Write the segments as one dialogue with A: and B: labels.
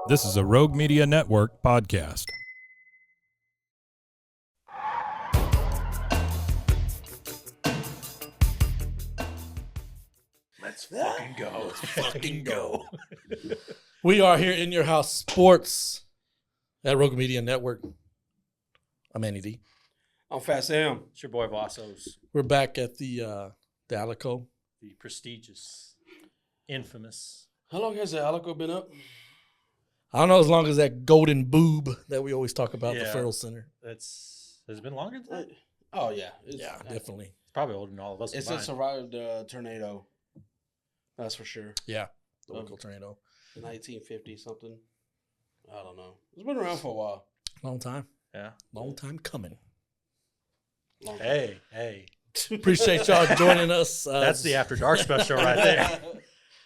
A: This is a Rogue Media Network podcast.
B: Let's fucking go. Let's fucking go.
C: We are here in your house sports at Rogue Media Network. I'm Andy D.
D: I'm Fat Sam.
B: It's your boy Vassos,
C: We're back at the Alico.
B: the prestigious, infamous.
D: How long has the Alico been up?
C: I don't know as long as that golden boob that we always talk about, the
B: Yeah.
C: Farrell Center.
B: Has it been longer than that?
D: Oh, yeah.
C: Yeah, definitely.
B: It's probably older than all of us.
D: It's
B: combined.
D: survived a tornado. That's for sure.
C: Yeah, the
D: Um,
C: local tornado.
D: 1950 something. I don't know. It's been around for a while.
C: Long time.
B: Yeah.
C: Long time coming.
D: Long time.
B: Hey.
C: Appreciate y'all joining us.
B: That's the After Dark special right there.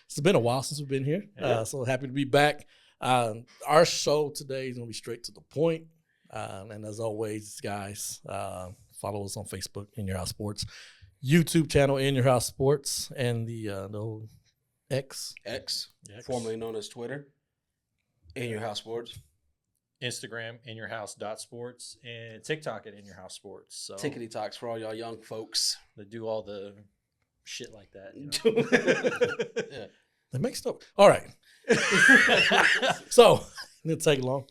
C: It's been a while since we've been here.
B: Yeah.
C: So happy to be back. Our show today is going to be straight to the point. And as always, guys, follow us on Facebook, In Your House Sports, YouTube channel, In Your House Sports, and the old X.
D: X,
B: X.
D: formerly known as Twitter. In Your House Sports.
B: Instagram, inyourhouse.sports, and TikTok at In Your House Sports. So
D: Tickety Talks for all y'all young folks.
B: they do all the shit like that. You know?
D: Yeah.
C: They make stuff. All right. So, it didn't take long.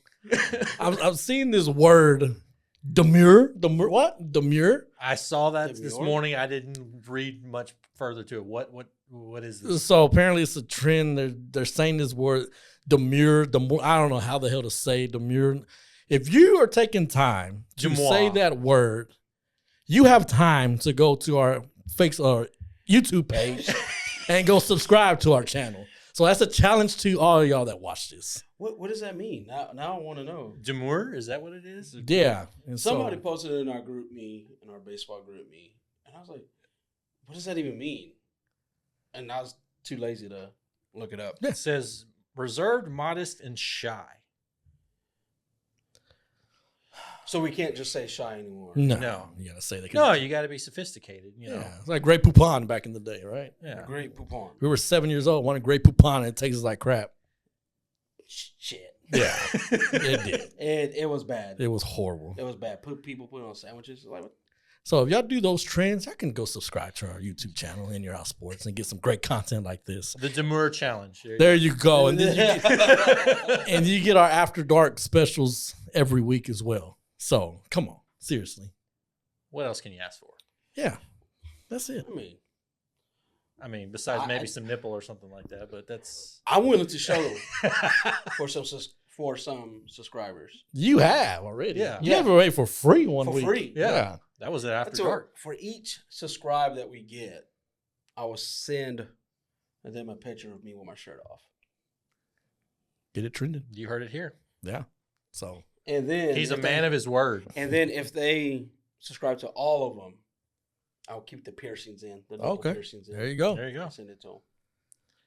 C: I've seen this word, demure. What? Demure?
B: I saw that this
D: Demure?
B: morning. I didn't read much further to it. What is this?
C: So apparently it's a trend. They're saying this word, demure. I don't know how the hell to say demure. If you are taking time to
B: Demois.
C: say that word, you have time to go to our YouTube page and go subscribe to our channel. So that's a challenge to all y'all that watch this.
D: What does that mean? Now I want to know.
B: Demure? Is that what it is?
C: Yeah. And
D: Somebody
C: so,
D: posted it in our group me, in our baseball group me. And I was like, what does that even mean? And I was too lazy to look it up.
B: It says reserved, modest, and shy.
D: So we can't just say shy anymore.
C: no, you gotta say that.
B: No, you got to be sophisticated. You know.
C: Yeah, it's like Grey Poupon back in the day, right?
B: Yeah.
D: Great poupon.
C: We were 7 years old, wanted Grey Poupon, and it tastes like crap.
D: Shit.
C: Yeah, it did.
D: It was bad.
C: It was horrible.
D: It was bad. People put it on sandwiches. Like, what?
C: So if y'all do those trends, y'all can go subscribe to our YouTube channel, In Your House Sports, and get some great content like this.
B: The Demure Challenge.
C: There you go. And then you get our After Dark specials every week as well. So come on, seriously.
B: What else can you ask for?
C: Yeah, that's it.
D: I mean,
B: Besides maybe some nipple or something like that, but that's.
D: I'm willing to show for some subscribers.
C: You have already.
B: Yeah.
C: You have it away for free one
D: For
C: week.
D: free.
B: Yeah. That was it after
D: So
B: dark.
D: for each subscribe that we get, I will send them a picture of me with my shirt off.
C: Get it trending.
B: You heard it here.
C: Yeah. So
D: And then
B: He's a
D: if
B: man of his word.
D: And then if they subscribe to all of them, I'll keep the piercings in. The nipple
C: okay,
D: piercings in.
C: there you go.
B: There you go.
D: Send it to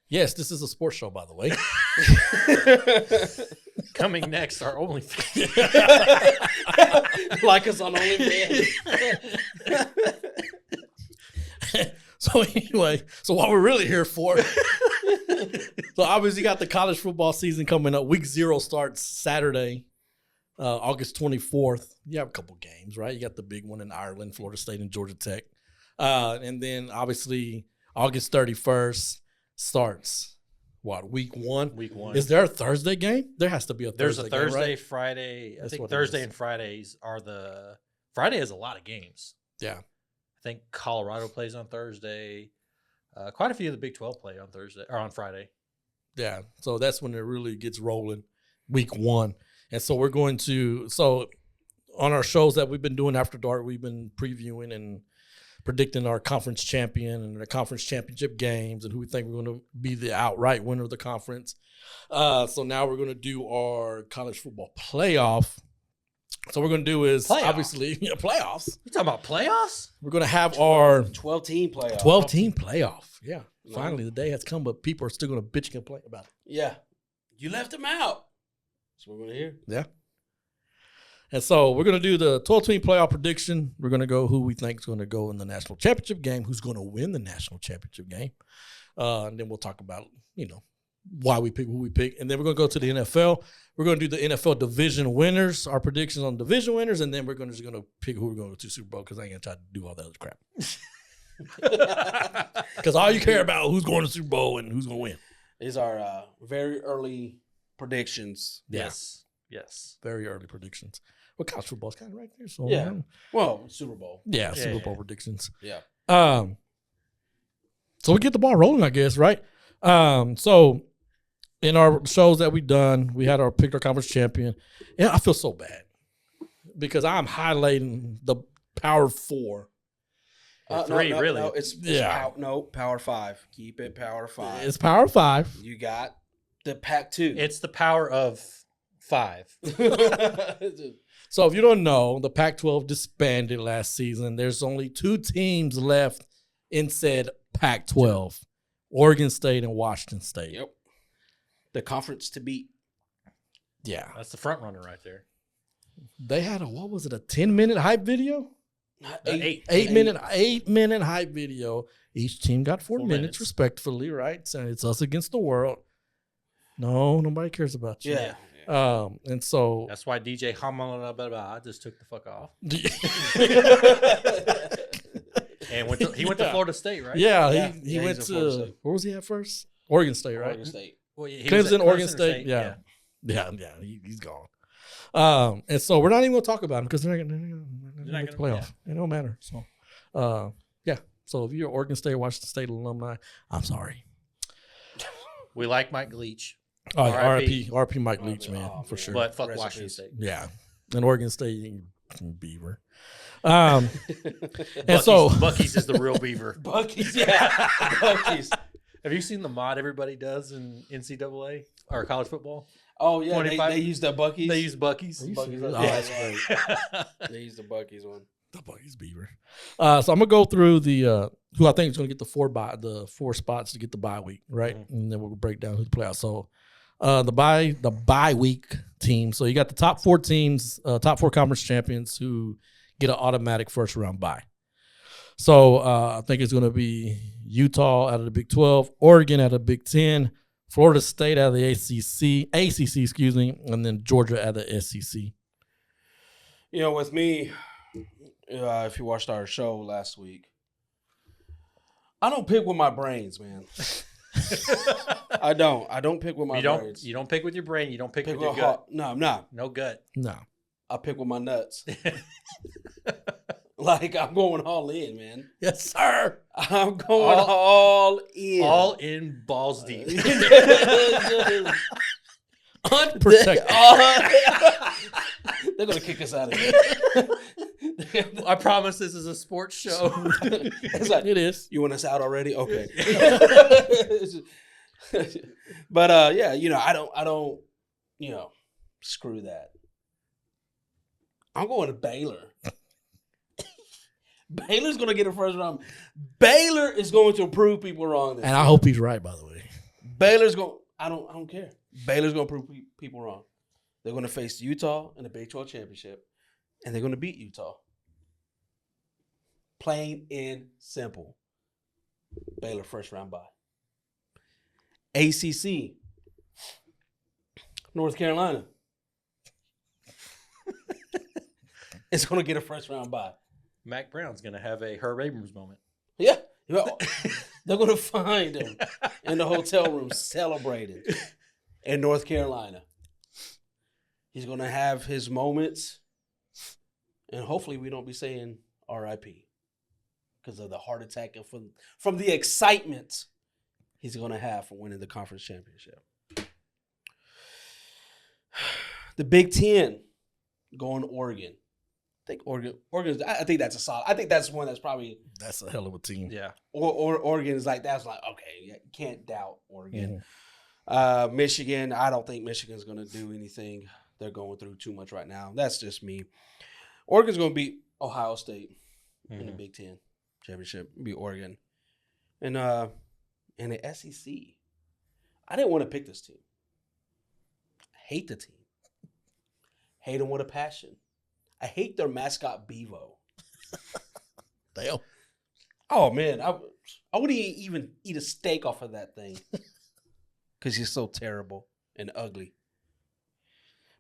C: Yes, this is a sports show, by the way.
D: them.
B: Coming next, our only.
D: Like us on OnlyFans.
C: So anyway, so what we're really here for. So obviously you got the college football season coming up. Week 0 starts Saturday, August 24th. You have a couple games, right? You got the big one in Ireland, Florida State and Georgia Tech. And then obviously August 31st starts, week 1?
B: Week 1.
C: Is there a Thursday game? There has to be a Thursday
B: There's a
C: game,
B: Thursday,
C: right?
B: Friday. I
C: That's
B: think
C: what it
B: Thursday
C: is.
B: and Fridays are the. Friday has a lot of games.
C: Yeah.
B: I think Colorado plays on Thursday. Quite a few of the Big 12 play on Thursday or on Friday.
C: Yeah. So that's when it really gets rolling, week 1. And so we're going to, on our shows that we've been doing after dark, we've been previewing and predicting our conference champion and the conference championship games and who we think we're going to be the outright winner of the conference. So now we're going to do our college football playoff. So what we're going to do is obviously playoffs.
B: You talking about playoffs?
C: We're going to have our
D: 12-team playoff.
C: 12-team playoff. Yeah.
D: No.
C: Finally, the day has come, but people are still going to bitch and complain about it.
D: Yeah. You left them out. That's what we're going to hear.
C: Yeah. And so we're going to do the 12-team playoff prediction. We're going to go who we think is going to go in the national championship game, who's going to win the national championship game. And then we'll talk about, why we pick who we pick. And then we're going to go to the NFL. We're going to do the NFL division winners, our predictions on division winners, and then we're just going to pick who we're going to Super Bowl because I ain't going to try to do all that other crap. Because all you care about is who's going to Super Bowl and who's going to win.
D: These are very early predictions.
C: Yeah.
B: Yes.
C: Very early predictions. Well, college football's kind of right there. So
D: Yeah. Well, Super Bowl.
C: Yeah, Super Bowl predictions.
D: Yeah.
C: So we get the ball rolling, I guess, right? So in our shows that we've done, we had picked our conference champion. And I feel so bad because I'm highlighting the Power Four.
B: Three, really.
D: No, it's Power Five. Keep it Power Five.
C: It's Power Five.
D: You got the Pac-2.
B: It's the power of 5.
C: So if you don't know, the Pac-12 disbanded last season. There's only 2 teams left in said Pac-12, Oregon State and Washington State.
D: Yep. The conference to beat.
C: Yeah.
B: That's the front runner right there.
C: They had a 10-minute hype video?
B: 8
C: 8-minute hype video. Each team got 4 minutes
B: minutes.
C: respectively, right? So it's us against the world. No, nobody cares about you.
D: Yeah.
C: And so
B: That's why DJ I just took the fuck off. And he went to Florida State, right?
C: yeah, he went
D: he's at Florida
C: to
D: State.
C: where was he at first? Oregon State, right?
D: Oregon State.
B: Well, he was
C: Clemson,
B: at
C: Oregon
B: Clemson
C: State. Yeah. He's gone. And so we're not even going to talk about him because they're not going to make the playoff. It don't matter. So, yeah. So if you're Oregon State, Washington State alumni, I'm sorry.
B: We like Mike Leach,
C: RIP Mike Leach, man,
D: Oh,
C: for
D: man.
C: sure.
B: but fuck
D: Rest in
B: Washington
D: peace.
B: State.
C: Yeah. And Oregon State, you Beaver. And so
B: Bucky's is the real Beaver.
D: Bucky's, yeah. Bucky's.
B: Have you seen the mod everybody does in NCAA or college football?
D: Oh, yeah.
B: 25.
D: They use the Bucky's.
B: They use Bucky's.
D: Bucky's.
C: Oh,
D: Yeah,
C: that's
D: yeah. They use the Bucky's one.
C: the Bucky's Beaver. So I'm gonna go through the who I think is gonna get the 4 spots to get the bye week, right?
B: Mm-hmm.
C: And then we'll break down who the playoffs. So the bye week team. So you got the top 4 teams, top 4 conference champions who get an automatic first round bye. So I think it's gonna be Utah out of the Big 12, Oregon out of the Big 10, Florida State out of the ACC, excuse me, and then Georgia out of the SEC.
D: You know, with me, if you watched our show last week, I don't pick with my brains, man. I don't pick with my brains.
B: You don't pick with your brain. You don't pick with your
D: with
B: gut.
D: heart. No, I'm not.
B: No gut.
C: No.
D: I pick with my nuts. Like, I'm going all in, man.
C: Yes, sir.
D: I'm going all in.
B: All in balls deep.
C: Unprotected.
D: They're going to kick us out of here.
B: I promise this is a sports show.
D: It's like,
C: It is.
D: you want us out already? Okay. But yeah, you know, I don't, you know, screw that. I'm going to Baylor. Baylor's going to get a first round. Baylor is going to prove people wrong.
C: And I hope he's right, by the way.
D: Baylor's going. I don't care. Baylor's going to prove people wrong. They're going to face Utah in the Big 12 championship, and they're going to beat Utah. Plain and simple. Baylor first round bye. ACC. North Carolina. It's going to get a first round bye.
B: Mac Brown's going to have a Herb Abrams moment.
D: Yeah. They're going to find him in the hotel room celebrating in North Carolina. He's going to have his moments, and hopefully we don't be saying RIP because of the heart attack and from the excitement he's going to have for winning the conference championship. The Big Ten going to Oregon. I think Oregon. I think that's a solid. I think that's one that's probably.
C: That's a hell of a team.
B: Yeah.
D: Or Oregon is like that's like okay, you can't doubt Oregon.
C: Mm-hmm.
D: Michigan. I don't think Michigan's going to do anything. They're going through too much right now. That's just me. Oregon's going to beat Ohio State in the Big Ten championship. Beat Oregon, and in the SEC. I didn't want to pick this team. I hate the team. Hate them with a passion. I hate their mascot, Bevo.
C: Damn.
D: Oh, man. I wouldn't even eat a steak off of that thing. because he's so terrible and ugly.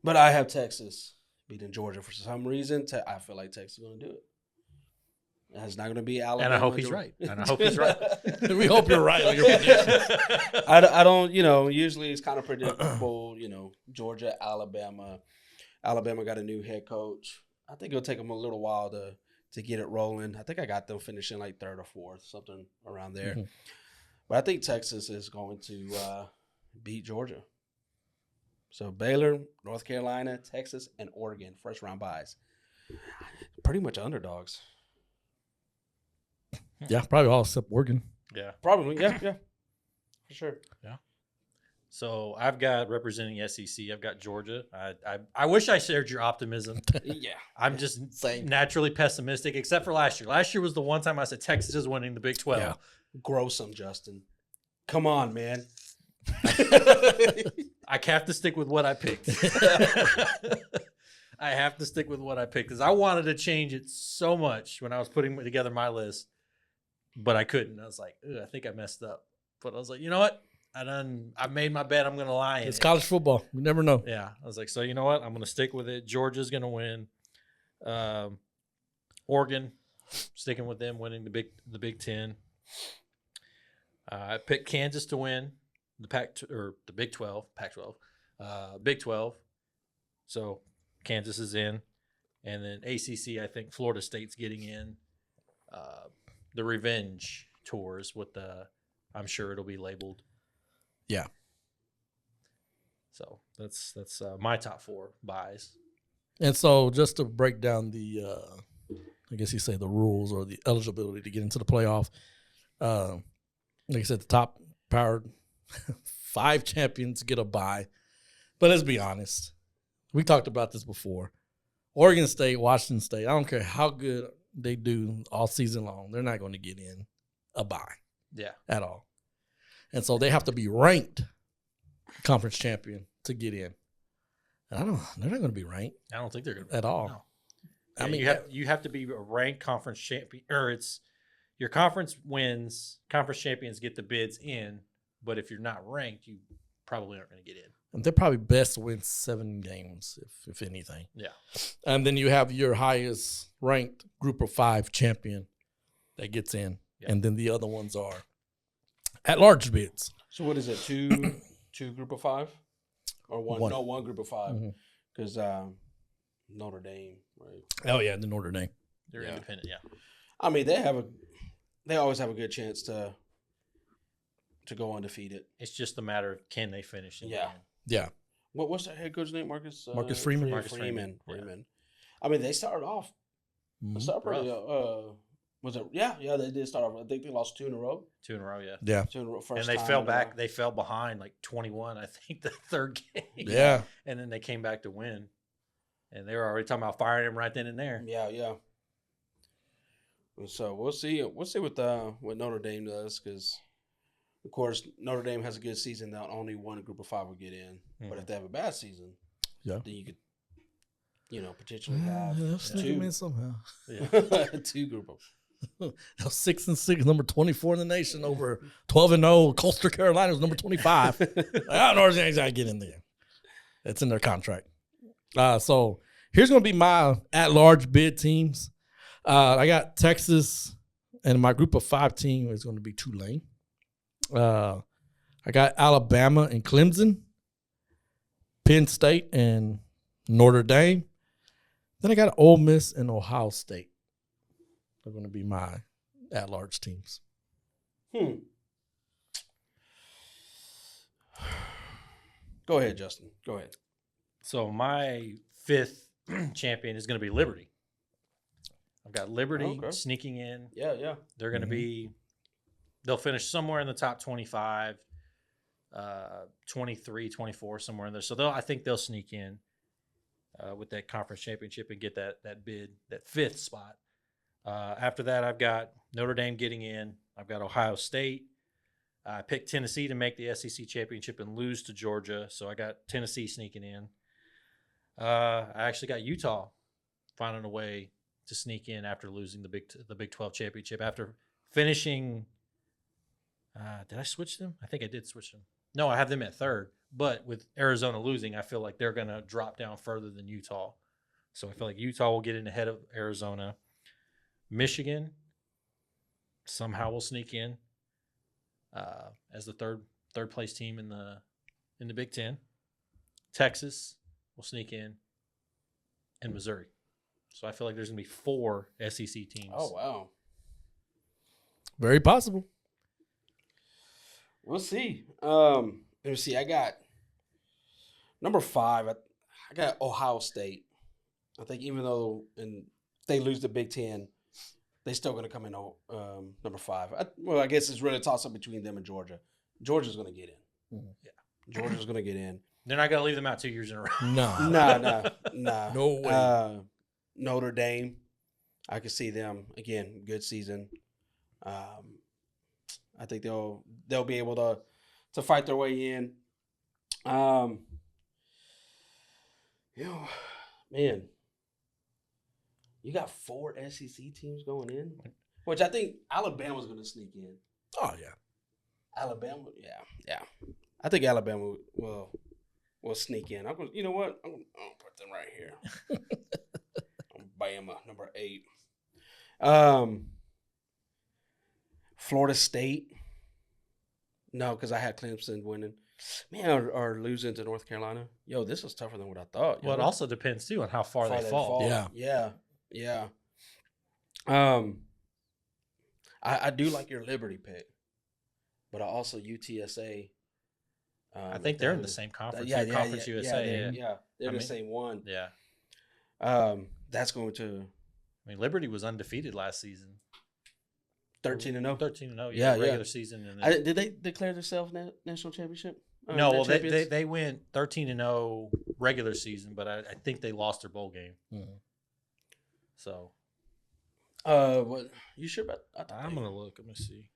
D: But I have Texas beating Georgia for some reason. I feel like Texas is going to do it. It's not going to be Alabama.
B: And I hope he's right. And I hope he's right.
C: We hope you're right on your predictions.
D: I don't, usually it's kind of predictable, Georgia, Alabama. Alabama got a new head coach. I think it'll take them a little while to get it rolling. I think I got them finishing like third or fourth, something around there. Mm-hmm. But I think Texas is going to beat Georgia. So Baylor, North Carolina, Texas, and Oregon, first round byes. Pretty much underdogs.
C: Yeah, probably all except Oregon.
B: Yeah.
D: Probably, yeah. For sure.
B: Yeah. So I've got representing SEC. I've got Georgia. I wish I shared your optimism.
D: Yeah.
B: I'm just naturally pessimistic, except for last year. Last year was the one time I said Texas is winning the Big 12.
D: Yeah. Gross them, Justin. Come on, man.
B: I have to stick with what I picked. I have to stick with what I picked because I wanted to change it so much when I was putting together my list, but I couldn't. I was like, I think I messed up. But I was like, you know what? I made my bet. I'm going to lie.
C: It's college football. You never know.
B: Yeah. I was like, so you know what? I'm going to stick with it. Georgia's going to win. Oregon, sticking with them, winning the Big 10. I picked Kansas to win the Big 12, Pac-12, Big 12. So Kansas is in, and then ACC. I think Florida State's getting in. The revenge tours with I'm sure it'll be labeled.
C: Yeah.
B: So that's my top 4 buys.
C: And so just to break down the, I guess you say the rules or the eligibility to get into the playoff. Like I said, the top powered 5 champions get a bye. But let's be honest. We talked about this before. Oregon State, Washington State, I don't care how good they do all season long, they're not going to get in a bye.
B: Yeah.
C: At all. And so they have to be ranked conference champion to get in. And they're not going to be ranked.
B: I don't think they're going to
C: at all.
B: No. I mean, you have to be a ranked conference champion, or it's your conference wins, conference champions get the bids in, but if you're not ranked, you probably aren't going to get in.
C: And they're probably best to win 7 games, if anything.
B: Yeah.
C: And then you have your highest ranked group of 5 champion that gets in. Yep. And then the other ones are at-large bids.
D: So what is it, two group of 5? Or one? No, one group of 5. Because Notre Dame, right?
C: Oh, yeah, the Notre Dame.
B: They're independent, yeah.
D: I mean, they always have a good chance to go undefeated.
B: It's just a matter of can they finish in the end.
C: Yeah.
D: What's that head coach's name? Marcus
C: Freeman.
D: Freeman. I mean, they started off. Pretty, was it? Yeah, they did start off. I think they lost 2 in a row.
B: 2 in a row, yeah.
C: Yeah.
D: 2 in a row. First
B: and they fell back. They fell behind like 21, I think, the third game.
C: Yeah.
B: And then they came back to win. And they were already talking about firing him right then and there.
D: Yeah. And so we'll see. We'll see what Notre Dame does, because of course Notre Dame has a good season. Now only one group of 5 will get in. But if they have a bad season, then you could, potentially have
C: two somehow.
D: Yeah. 2 group of.
C: They're 6-6, number 24 in the nation, over 12-0. Coastal Carolina is number 25. I don't know if I get in there. It's in their contract. So here's going to be my at-large bid teams. I got Texas, and my group of 5 team is going to be Tulane. I got Alabama and Clemson, Penn State and Notre Dame. Then I got Ole Miss and Ohio State. They're going to be my at-large teams.
D: Go ahead, Justin. Go ahead.
B: So my 5th champion is going to be Liberty. I've got Liberty sneaking in.
D: Yeah.
B: They're going to be – they'll finish somewhere in the top 25, 23, 24, somewhere in there. So I think they'll sneak in with that conference championship and get that bid, that 5th spot. After that, I've got Notre Dame getting in. I've got Ohio State. I picked Tennessee to make the SEC championship and lose to Georgia. So I got Tennessee sneaking in. I actually got Utah finding a way to sneak in after losing the Big 12 championship. After finishing, did I switch them? I think I did switch them. No, I have them at third. But with Arizona losing, I feel like they're going to drop down further than Utah. So I feel like Utah will get in ahead of Arizona. Michigan somehow will sneak in as the third place team in the Big Ten. Texas will sneak in, and Missouri. So I feel like there's going to be 4 SEC teams.
D: Oh, wow.
C: Very possible.
D: We'll see. Let me see. I got number 5. I got Ohio State. I think even though they lose the Big Ten, they're still going to come in number 5. I guess it's really a toss-up between them and Georgia. Georgia's going to get in.
C: Mm-hmm.
B: Yeah.
D: Georgia's going to get in.
B: They're not going to leave them out 2 years in a row.
C: No.
D: Nah.
C: No way.
D: Notre Dame, I can see them again. Good season. I think they'll be able to fight their way in. Man, you got 4 SEC teams going in, which I think Alabama's going to sneak in.
C: Oh, yeah.
D: Alabama, yeah. I think Alabama will sneak in. You know what? I'm gonna put them right here. Bama, number 8. Florida State. No, because I had Clemson winning. Man, or losing to North Carolina. Yo, this was tougher than what I thought.
B: Well, it also depends, too, on how far they fall.
D: Yeah. I do like your Liberty pick, but I also UTSA.
B: I think they're in the same conference. Conference USA.
D: They're the same one.
B: Yeah.
D: That's going to.
B: I mean, Liberty was undefeated last season.
D: 13-0.
B: 13-0.
D: Yeah,
B: regular season. And then,
D: did they declare themselves national championship?
B: No, well, they went 13-0 regular season, but I think they lost their bowl game.
C: Mm-hmm.
B: So.
D: What you sure about?
B: I'm gonna look. Let me see.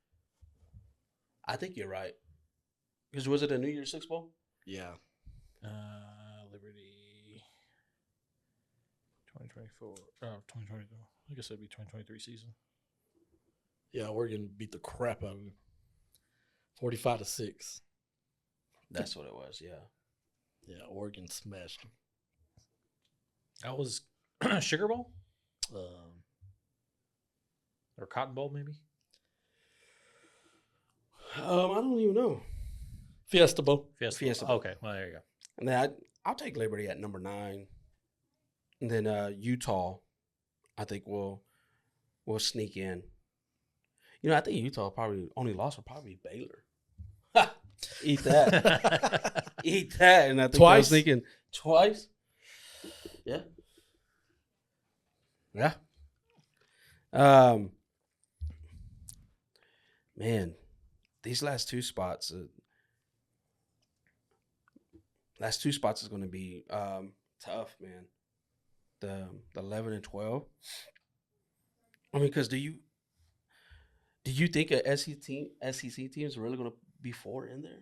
D: I think you're right. Because was it a New Year's Six bowl?
C: Yeah.
B: Liberty 2024. 2024. I guess that'd be 2023 season.
C: Yeah, Oregon beat the crap out of them. 45-6.
D: That's what it was. Yeah.
C: Yeah, Oregon smashed them.
B: That was Sugar Bowl or Cotton Bowl, maybe.
D: I don't even know.
C: Fiesta Bowl.
B: Fiesta Bowl. Okay, well there you go.
D: And then I'll take Liberty at number 9, and then Utah, I think will sneak in. You know, I think Utah probably only loss will probably be Baylor. Eat that. Eat that. And I think
C: Twice?
D: I was thinking twice. Yeah. Yeah. Man, these last two spots is going to be tough, man. The 11 and 12. I mean, because do you think a SEC team is really going to be 4 in there?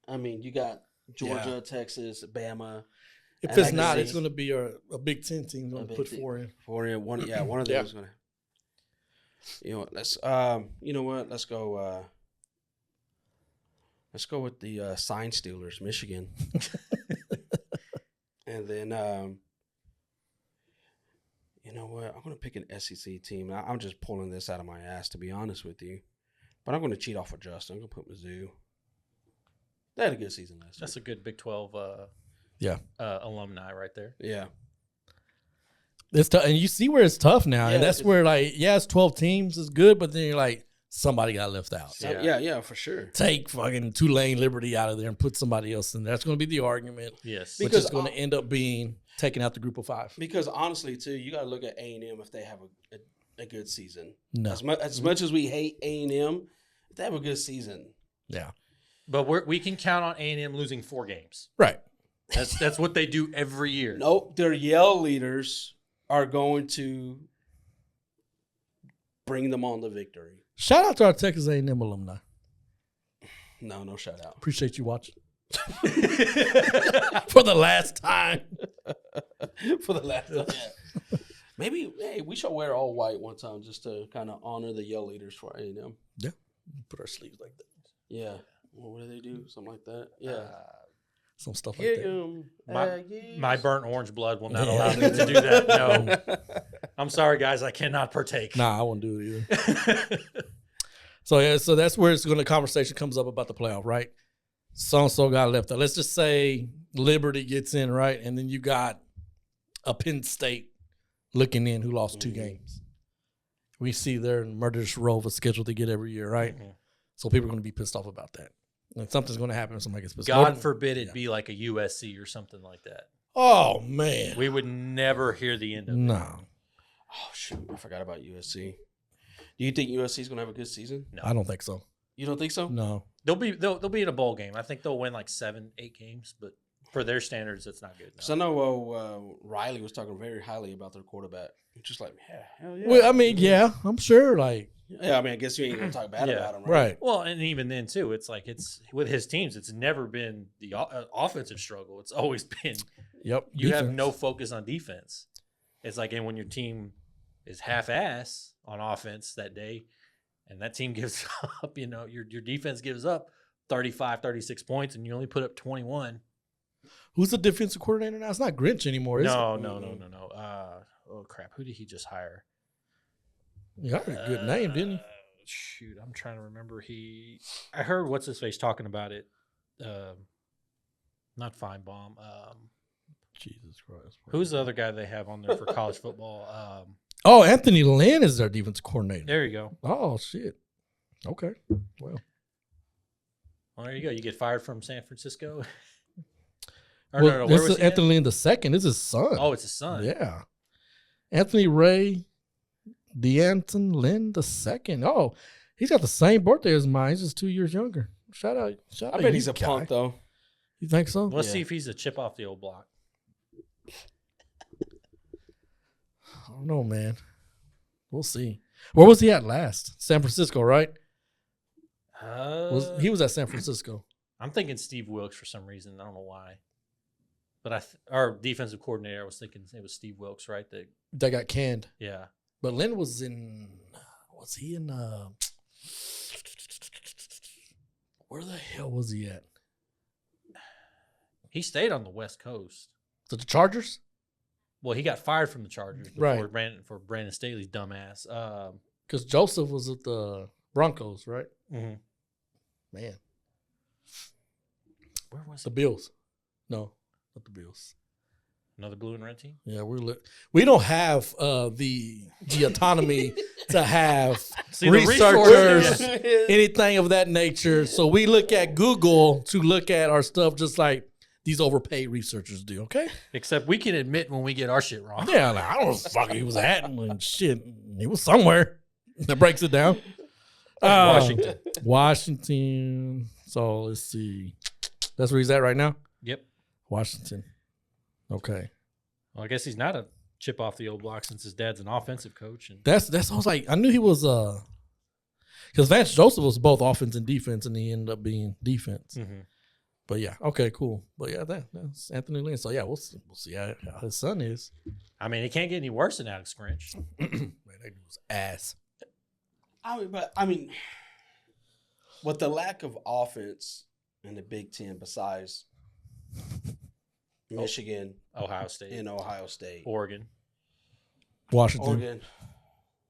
D: I mean, you got Georgia, Texas, Bama.
C: If it's not, it's going to be a Big Ten team going to put 4 in.
D: 4 in. One of them is going to. You know what? Let's go. Let's go with the Sign Stealers, Michigan, and then you know what? I'm going to pick an SEC team. I'm just pulling this out of my ass, to be honest with you. But I'm going to cheat off of Justin. I'm going to put Mizzou. They had a good season last year.
B: That's a good Big 12 alumni right there.
D: Yeah.
C: It's tough, and you see where it's tough now,
D: Yeah,
C: and that's where it's 12 teams is good, but then you're like somebody got left out.
D: Yeah, for sure.
C: Take fucking Tulane Liberty out of there and put somebody else in there. That's going to be the argument.
B: Yes,
C: which is going to end up being taking out the group of 5.
D: Because honestly, too, you got to look at A&M if they have a good season.
C: No,
D: as much as we hate A&M, if they have a good season,
C: yeah.
B: But we can count on A&M losing 4 games.
C: Right.
B: That's what they do every year.
D: Nope, their yell leaders are going to bring them on to victory.
C: Shout out to our Texas A&M alumni.
D: No shout out.
C: Appreciate you watching. For the last time.
D: For the last time. Yeah. Maybe, we should wear all white one time just to kind of honor the yell leaders for A&M.
C: Yeah. Put our sleeves like that.
D: Yeah. What do they do? Something like that. Yeah.
C: Some stuff like
D: Yeah,
C: that.
B: My burnt orange blood will not allow me to do that. No. I'm sorry, guys. I cannot partake.
C: Nah, I won't do it either. So that's where the conversation comes up about the playoff, right? So-and-so got left out. Let's just say Liberty gets in, right? And then you got a Penn State looking in who lost 2 games. We see their murderous row of a schedule they get every year, right?
B: Mm-hmm.
C: So people are going to be pissed off about that. And something's going to happen when somebody gets pissed
B: God
C: off.
B: forbid it be like a USC or something like that.
C: Oh, man.
B: We would never hear the end of it.
C: No.
D: Oh, shoot. I forgot about USC. Do you think USC is going to have a good season?
B: No.
C: I don't think so.
D: You don't think so?
C: No.
B: They'll be in a bowl game. I think they'll win like 7-8 games, but for their standards, it's not good.
D: Because I know Riley was talking very highly about their quarterback. Just like, hell yeah.
C: Well, I mean, yeah, I'm sure. Like,
D: yeah, I mean, I guess you ain't going to talk bad about him, right?
C: right.
B: Well, and even then too, it's like it's with his teams. It's never been the offensive struggle. It's always been
C: Yep.
B: you have
C: defense.
B: no focus on defense. It's like, and when your team is half-ass on offense that day, and that team gives up, your defense gives up 35, 36 points, and you only put up 21.
C: Who's the defensive coordinator now? It's not Grinch anymore, is it?
B: No. Oh crap! Who did he just hire?
C: He got a good name, didn't he?
B: Shoot, I'm trying to remember. I heard what's his face talking about it. Not Feinbaum.
C: Jesus Christ.
B: Who's the other guy they have on there for college football?
C: Oh, Anthony Lynn is their defense coordinator.
B: There you go.
C: Oh, shit. Okay. Well,
B: there you go. You get fired from San Francisco.
C: this
B: where
C: is
B: was he
C: Anthony Lynn the second. This is his son.
B: Oh, it's his son.
C: Yeah. Anthony Ray DeAnton Lynn the second. Oh, he's got the same birthday as mine. He's just 2 years younger. Shout out.
D: I bet he's a punk, though.
C: You think so?
B: Let's see if he's a chip off the old block.
C: I don't know, man. We'll see. Where was he at last? San Francisco, right? He was at San Francisco.
B: I'm thinking Steve Wilkes for some reason. I don't know why. But our defensive coordinator, I was thinking it was Steve Wilkes, right?
C: That got canned.
B: Yeah.
C: But Lynn was in. Was he in? Where the hell was he at?
B: He stayed on the West Coast.
C: The Chargers?
B: Well, he got fired from the Chargers
C: Right.
B: for Brandon Staley's dumbass.
C: Because Joseph was at the Broncos, right?
B: Mm-hmm.
C: Man.
B: Where was
C: The
B: he?
C: Bills. No, not the Bills.
B: Another blue and red team?
C: Yeah, we don't have the autonomy to have
B: See, the
C: researchers,
B: resources,
C: anything of that nature. So we look at Google to look at our stuff just like these overpaid researchers do, okay?
B: Except we can admit when we get our shit wrong.
C: Yeah, like, I don't know what the fuck he was at and shit. He was somewhere. That breaks it down.
B: Washington.
C: Washington. So let's see. That's where he's at right now?
B: Yep.
C: Washington. Okay.
B: Well, I guess he's not a chip off the old block since his dad's an offensive coach. And
C: That's I was like, I knew he was because Vance Joseph was both offense and defense, and he ended up being defense.
B: mm-hmm.
C: But yeah, okay, cool. But yeah, that's Anthony Lynn. So yeah, we'll see how his son is.
B: I mean, it can't get any worse than Alex Grinch.
C: Man, that dude was ass.
D: I mean, with the lack of offense in the Big Ten, besides Michigan
B: Ohio State,
D: and Ohio State,
B: Oregon.
C: Washington.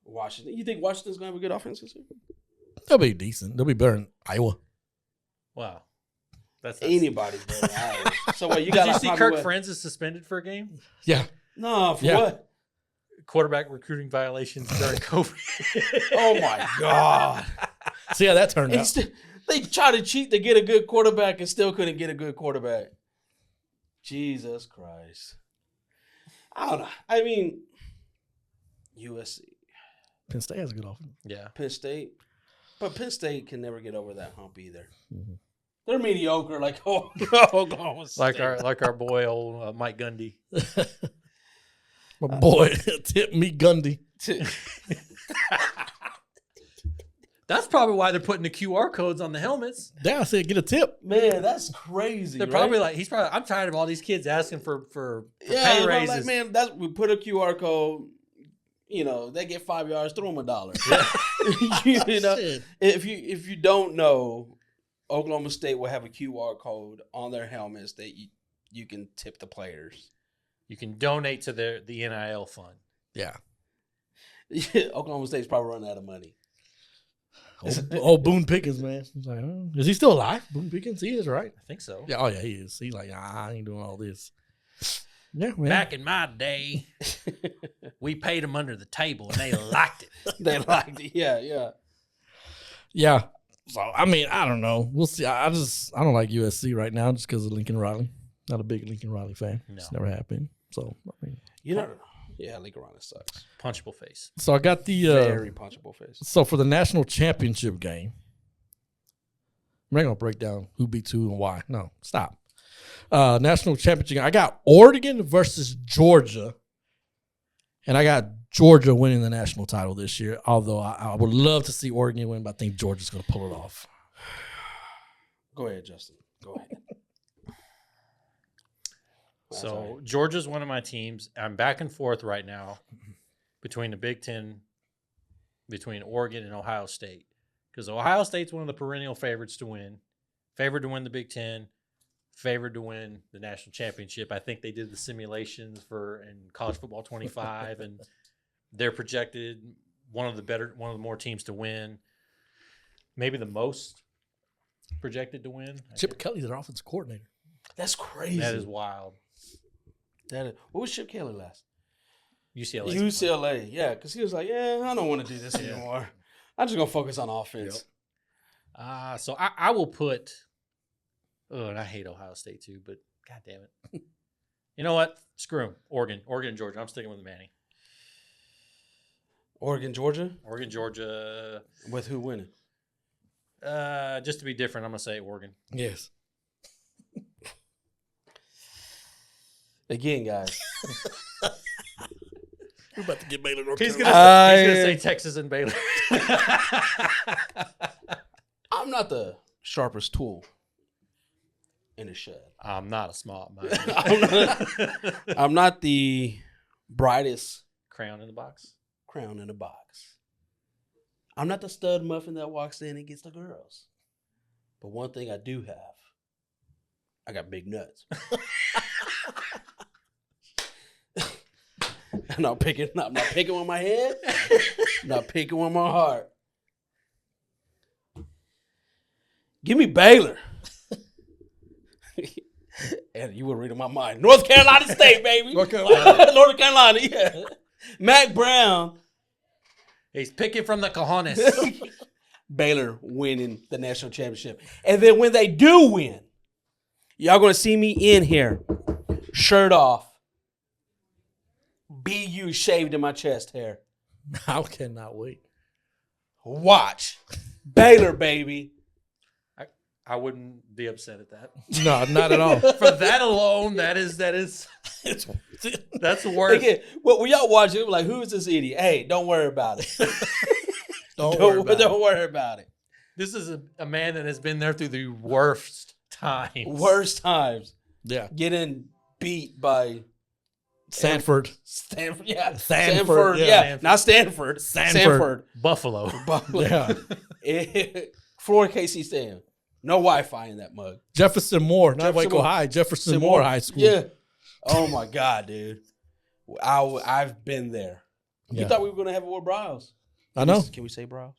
D: Washington. You think Washington's gonna have a good offense this year?
C: They'll be decent. They'll be better than Iowa.
B: Wow. That's
D: Anybody's better than Iowa. So what you
B: Did
D: got?
B: you see Kirk Friends is suspended for a game?
C: Yeah.
D: No, for
C: Yeah.
D: what?
B: Quarterback recruiting violations during COVID.
D: Oh my God!
C: See how that turned
D: And
C: out.
D: they try to cheat to get a good quarterback and still couldn't get a good quarterback. Jesus Christ! I don't know. I mean, USC,
C: Penn State has a good offense.
B: Yeah.
D: Penn State, but Penn State can never get over that hump either.
C: Mhm.
D: They're mediocre, like Oklahoma State.
B: Like our boy old Mike Gundy.
C: My boy, Tip Me Gundy.
B: That's probably why they're putting the QR codes on the helmets.
C: Yeah, I said get a tip.
D: Man, that's crazy.
B: They're
D: right?
B: probably like, I'm tired of all these kids asking for
D: yeah,
B: pay
D: bro,
B: raises.
D: like, man, we put a QR code. You know, they get 5 yards, throw them $1. You know,
C: Shit.
D: if you don't know, Oklahoma State will have a QR code on their helmets that you can tip the players.
B: You can donate to the NIL fund.
C: Yeah.
D: Oklahoma State's probably running out of money.
C: Boone Pickens, man. He's like, is he still alive? Boone Pickens? He is, right?
B: I think so.
C: Yeah. Oh, yeah, he is. He's like, I ain't doing all this. Yeah, man.
B: Back in my day, we paid them under the table, and they liked it.
D: They liked it. Yeah.
C: Yeah. So, I mean, I don't know. We'll see. I don't like USC right now just because of Lincoln Riley. Not a big Lincoln Riley fan.
B: No.
C: It's never happened. So, I mean.
D: Yeah, Lincoln Riley sucks.
B: Punchable face.
C: So, I got the.
D: Very punchable face.
C: So, for the national championship game, I'm not going to break down who beats who and why. No, stop. National championship game. I got Oregon versus Georgia. And I got Georgia winning the national title this year, although I would love to see Oregon win, but I think Georgia's going to pull it off.
D: Go ahead, Justin. Go ahead.
B: So Georgia's one of my teams. I'm back and forth right now between the Big Ten, between Oregon and Ohio State. Because Ohio State's one of the perennial favorites to win. Favored to win the Big Ten. Favored to win the national championship. I think they did the simulations in College Football 25, and they're projected one of the more teams to win. Maybe the most projected to win.
C: Chip Kelly's their offensive coordinator.
D: That's crazy.
B: That is wild.
D: What was Chip Kelly last?
B: UCLA.
D: UCLA, yeah, because he was like, I don't want to do this anymore. I'm just going to focus on offense.
B: Yep. So I will put and I hate Ohio State too, but God damn it. You know what? Screw them. Oregon and Georgia. I'm sticking with Manny.
D: Oregon, Georgia?
B: Oregon, Georgia.
D: With who winning?
B: Just to be different, I'm going to say Oregon.
C: Yes.
D: Again, guys.
C: We're about to get Baylor.
B: He's going to say Texas and Baylor.
D: I'm not the sharpest tool in the shed.
B: I'm not a smart man.
D: I'm not the brightest
B: crown in the box.
D: I'm not the stud muffin that walks in and gets the girls. But one thing I do have, I got big nuts. I'm not picking with my head. I'm not picking with my heart. Give me Baylor. And you were reading my mind. North Carolina State, baby.
C: North Carolina.
D: North Carolina, yeah. Mac Brown.
B: He's picking from the cojones.
D: Baylor winning the national championship. And then when they do win, y'all going to see me in here, shirt off, BU shaved in my chest hair.
C: I cannot wait.
D: Watch. Baylor, baby.
B: I wouldn't be upset at that.
C: No, not at all.
B: For that alone, that's the worst.
D: Again, when y'all watch it, like, who is this idiot? Hey, don't worry about it. Don't worry about it.
B: This is a man that has been there through the worst times.
D: Worst times.
C: Yeah.
D: Getting beat by
C: Stanford.
D: Stanford, yeah.
C: Stanford,
D: yeah.
C: yeah.
D: Not Stanford.
C: Stanford.
B: Buffalo.
C: Yeah.
D: Florida KC Stan. No Wi-Fi in that mug.
C: Jefferson Moore, not
D: Jefferson
C: Waco
D: Moore.
C: High. Jefferson Moore High School.
D: Yeah. Oh, my God, dude. I've been there.
C: Yeah.
D: You thought we were going to have a word Browse.
C: I know.
D: Can we say Browse?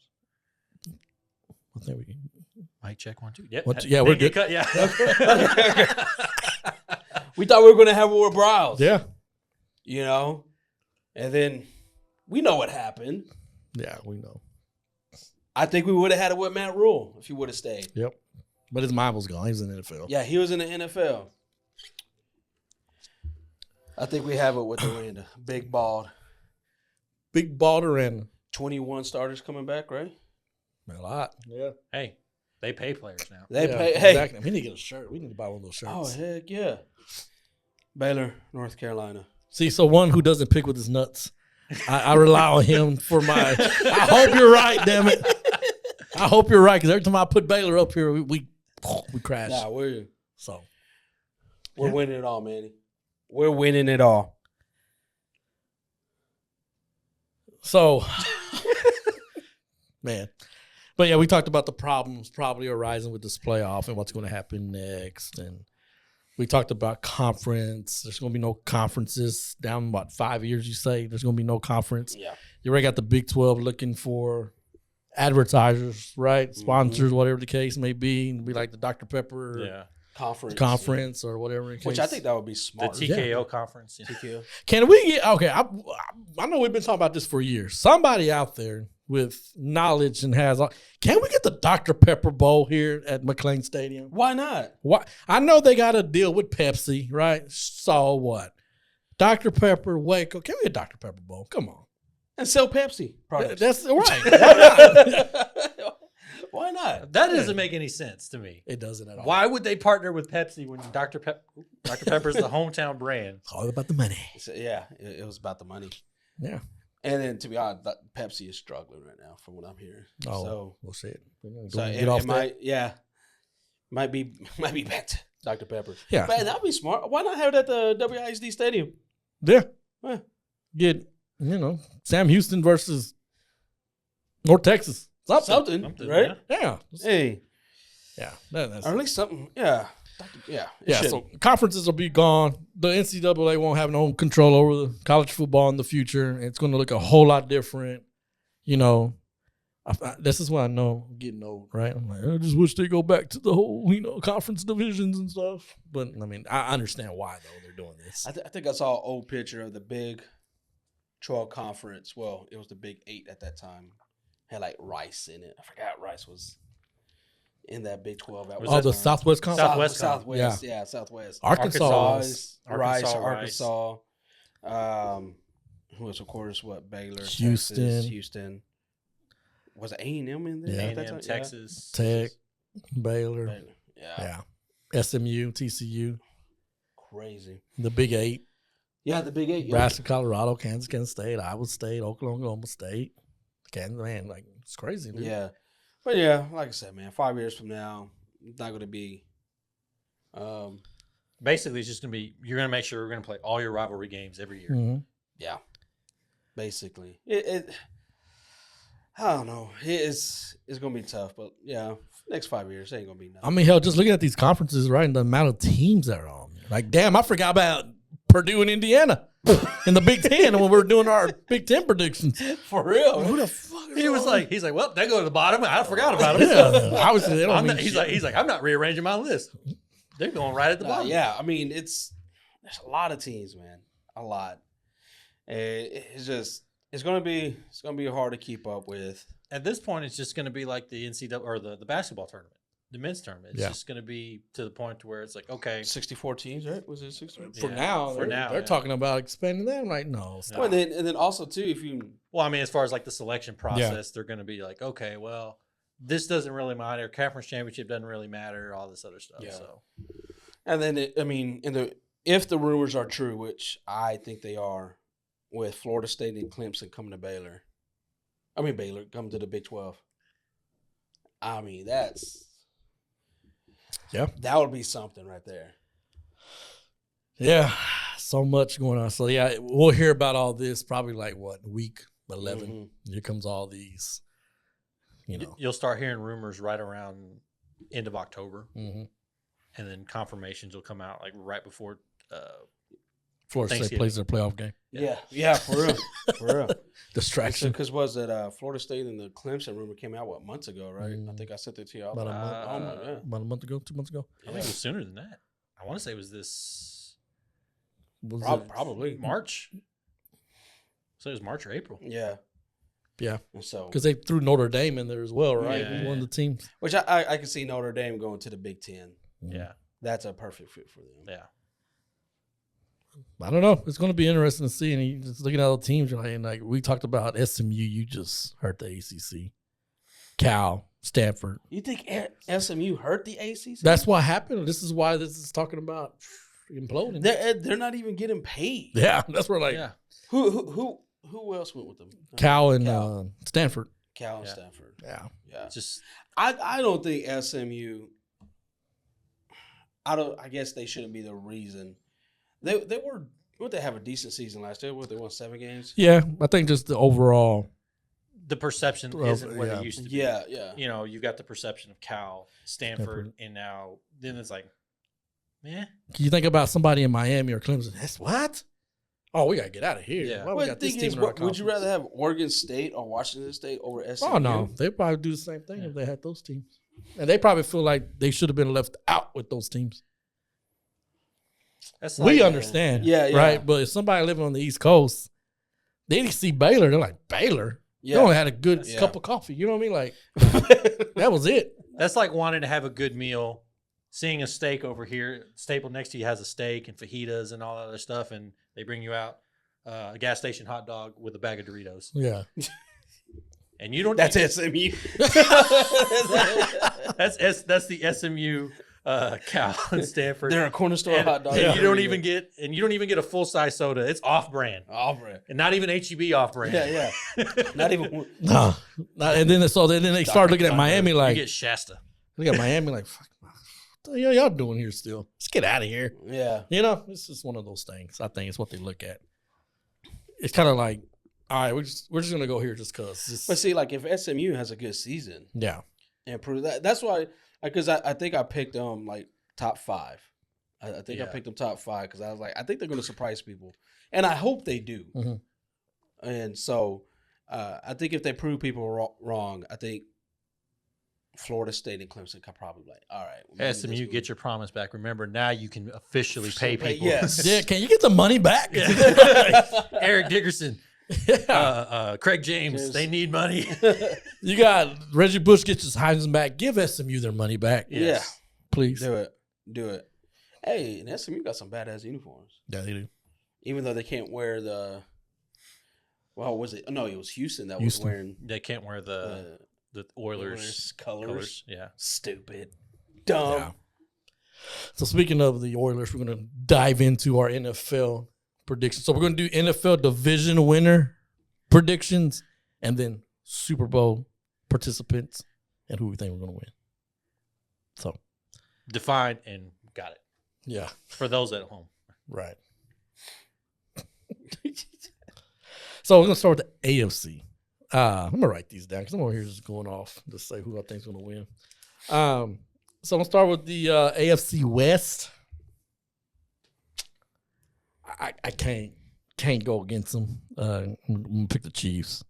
C: I think we
B: Mic check 1 2.
C: Yeah, we're good.
B: Cut, yeah.
D: We thought we were going to have a word Browse.
C: Yeah.
D: You know? And then we know what happened.
C: Yeah, we know.
D: I think we would have had it with Matt Rule if he would have stayed.
C: Yep. But his mind was gone. He was in the NFL.
D: Yeah, he was in the NFL. I think we have it with Aranda. Big bald.
C: Big baller and
D: 21 starters coming back, right?
C: a lot. Yeah.
B: Hey, they pay players now.
D: They
C: Yeah,
D: pay. Hey.
C: exactly. We need to get a shirt. We need to buy one of those shirts.
D: Oh, heck yeah. Baylor, North Carolina.
C: See, so one who doesn't pick with his nuts. I rely on him for my. I hope you're right, damn it. I hope you're right because every time I put Baylor up here, we crash.
D: Nah, we're
C: Yeah.
D: winning it all, Manny. We're winning it all.
C: So, man, But yeah, we talked about the problems probably arising with this playoff and what's going to happen next. And we talked about conference. There's going to be no conferences down, 5 years, you say? There's going to be no conference.
D: Yeah.
C: You already got the Big 12 looking for advertisers, right? Sponsors, whatever the case may be. It'd be like the Dr. Pepper conference or whatever the case.
D: Which I think that would be smart.
B: The TKO conference. Yeah.
D: TKO.
C: Can we get – okay, I know we've been talking about this for years. Somebody out there with knowledge and has – can we get the Dr. Pepper Bowl here at McLean Stadium?
D: Why not?
C: Why? I know they got to deal with Pepsi, right? So what? Dr. Pepper, Waco. Can we get Dr. Pepper Bowl? Come on.
D: And sell Pepsi products.
C: That's right.
D: Why not?
B: That doesn't make any sense to me.
C: It doesn't at all.
B: Why would they partner with Pepsi when Dr. Pepper's the hometown brand?
C: It's all about the money.
D: So, yeah, it was about the money.
C: Yeah.
D: And then, to be honest, Pepsi is struggling right now, from what I'm hearing.
C: Oh,
D: so
C: we'll see it.
D: So
C: get off
D: might be back to Dr. Pepper.
C: Yeah,
D: but that'd be smart. Why not have it at the WISD Stadium?
C: Yeah.
D: Yeah.
C: Get Sam Houston versus North Texas.
D: Something, right?
C: Yeah.
D: Hey.
C: Yeah. That's
D: or at least something. Yeah.
C: Yeah. So conferences will be gone. The NCAA won't have no control over the college football in the future. It's going to look a whole lot different. This is why I know I'm getting old, right? I'm like, I just wish they go back to the whole, conference divisions and stuff. But I mean, I understand why though they're doing this.
D: I think I saw an old picture of the Big 12 conference. Well, it was the Big 8 at that time. Had like Rice in it. I forgot Rice was in that Big 12.
C: The Southwest Conference?
D: Southwest. Yeah, Southwest.
C: Arkansas.
D: Arkansas. Who was, of course, Baylor,
C: Houston.
D: Texas, Houston. Was it A&M in there?
C: Yeah.
B: A&M, Texas.
C: Tech, Baylor.
D: Yeah.
C: SMU, TCU.
D: Crazy.
C: The Big 8.
D: Yeah, the Big 8.
C: Nebraska, Colorado, Kansas State, Iowa State, Oklahoma State. Kansas, man, it's crazy, dude.
D: Yeah. But yeah, like I said, man, 5 years from now, it's not going to be.
B: Basically, it's just going to be, you're going to make sure we're going to play all your rivalry games every year.
C: Mm-hmm.
D: Yeah. Basically. I don't know. It's going to be tough, but yeah, next 5 years, it ain't going to be nothing.
C: I mean, hell, just looking at these conferences, right, and the amount of teams that are on. Like, damn, I forgot about Purdue and Indiana in the Big Ten when we were doing our Big Ten predictions.
D: For real.
C: Who the fuck is
B: He's like, well, they go to the bottom. I forgot about them.
C: Yeah, obviously they don't mean
B: he's
C: shit.
B: like, I'm not rearranging my list. They're going right at the bottom.
D: Yeah, I mean, there's a lot of teams, man. A lot. It's going to be hard to keep up with.
B: At this point, it's just going to be like the NCAA or the basketball tournament, the men's tournament. It's just going to be to the point to where it's like, okay,
D: 64 teams, right? Was it 64?
C: For now, they're talking about expanding that. I'm like, no. Stop.
D: Well, and then also too, if you
B: as far as like the selection process, they're going to be like, okay, well, this doesn't really matter. Conference championship doesn't really matter. All this other stuff.
D: Yeah.
B: So,
D: and then if the rumors are true, which I think they are, with Florida State and Clemson coming to Baylor coming to the Big 12. I mean, that would be something right there.
C: Yeah, so much going on. So yeah, we'll hear about all this probably week 11. Mm-hmm. Here comes all these.
B: You'll start hearing rumors right around end of October,
C: mm-hmm.
B: and then confirmations will come out like right before.
C: Florida State plays their playoff game.
D: Yeah, for real.
C: Distraction.
D: Because was it Florida State and the Clemson rumor came out months ago, right? I think I sent it to you
C: about a month ago, 2 months ago.
B: I think it was sooner than that. I want to say it was this.
D: Probably
B: March. So it was March or April.
D: Yeah. So
C: because they threw Notre Dame in there as well, right?
B: Yeah.
C: One of the teams.
D: Which I can see Notre Dame going to the Big Ten.
B: Yeah.
D: That's a perfect fit for them.
B: Yeah.
C: I don't know. It's going to be interesting to see. And you just looking at all the teams, like we talked about SMU, you just hurt the ACC. Cal, Stanford.
D: You think SMU hurt the ACC?
C: That's what happened. This is why this is talking about imploding.
D: They're not even getting paid.
C: Yeah, that's where
D: Who else went with them?
C: Cal and Stanford.
D: Cal and Stanford.
C: Yeah.
B: Just
D: I don't think SMU. I guess they shouldn't be the reason. They were. Would they have a decent season last year? What, they won 7 games?
C: Yeah, I think just the overall
B: the perception isn't what
C: yeah.
B: it used to be.
D: Yeah, yeah.
B: You know, you've got the perception of Cal, Stanford, and now then it's like, man.
C: Can you think about somebody in Miami or Clemson? That's what? Oh, we gotta get out of here.
B: Yeah.
C: Why we
D: Well,
C: got
D: the
C: this
D: thing
C: team
D: is,
C: in our
D: would you
C: conference?
D: rather have Oregon State or Washington State over SMU?
C: Oh no, they'd probably do the same thing if they had those teams, and they probably feel like they should have been left out with those teams.
B: That's
C: We
B: like,
C: understand,
D: Yeah, yeah.
C: right? But if somebody living on the East Coast, they see Baylor, they're like, Baylor?
D: Yeah.
C: They only had a good
D: Yeah.
C: cup of coffee. You know what I mean? Like, that was it.
B: That's like wanting to have a good meal, seeing a steak over here, staple next to you has a steak and fajitas and all that other stuff, and they bring you out a gas station hot dog with a bag of Doritos,
C: Yeah.
B: and you don't.
D: That's SMU.
B: That's the SMU Cal and Stanford.
D: They're a corner store
B: and,
D: hot dog.
B: and you don't even get a full size soda. It's off brand,
D: Auburn.
B: and not even HEB off brand.
D: Yeah, yeah. Not even.
C: No. And then they start looking at Miami like,
B: you get Shasta.
C: look at Miami like, fuck, what the hell y'all doing here still? Let's get out of here.
D: Yeah.
C: You know, it's just one of those things. I think it's what they look at. It's kind of like, all right, we're just gonna go here just cause.
D: But see, like if SMU has a good season
C: Yeah.
D: and prove that's why, because I think I picked them like top 5. I think I
B: Yeah.
D: picked them top 5 because I was like, I think they're going to surprise people, and I hope they do.
C: Mhm.
D: And so, I think if they prove people wrong, I think Florida State and Clemson could probably like, all right, maybe this
B: SMU,
D: one-
B: get your promise back. Remember, now you can officially pay people.
D: Yes.
C: Yeah, can you get the money back?
B: Eric Dickerson, Craig James,
D: James.
B: they need money.
C: You got Reggie Bush gets his Heisman back. Give SMU their money back,
D: Yeah,
C: please.
D: do it. Hey, and SMU got some badass uniforms,
C: Yeah, they do.
D: even though they can't wear the. Well, was it? No, it was Houston that
C: Houston.
D: was wearing
B: They can't wear the Oilers
D: colors.
B: Yeah.
D: Stupid, dumb.
C: Yeah. So speaking of the Oilers, we're going to dive into our NFL predictions. So we're going to do NFL division winner predictions and then Super Bowl participants and who we think we're going to win. So,
B: Defined and got it.
C: yeah,
B: For those at home.
C: right. So we're going to start with the AFC. I'm going to write these down because I'm over here just going off to say who I think is going to win. So I'm going to start with the AFC West. I can't go against them. I'm going to pick the Chiefs.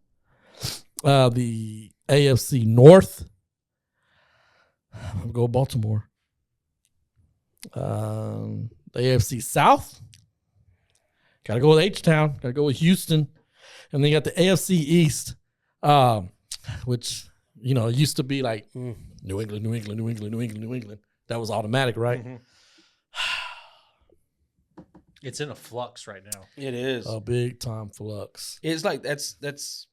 C: The AFC North, I'm going to go Baltimore. The AFC South, got to go with H-Town. Got to go with Houston. And then you got the AFC East, which, you know, it used to be like New England, New England, New England, New England, New England. That was automatic, right?
B: Mhm. It's in a flux right now.
D: It is.
C: A big time flux.
D: It's like that's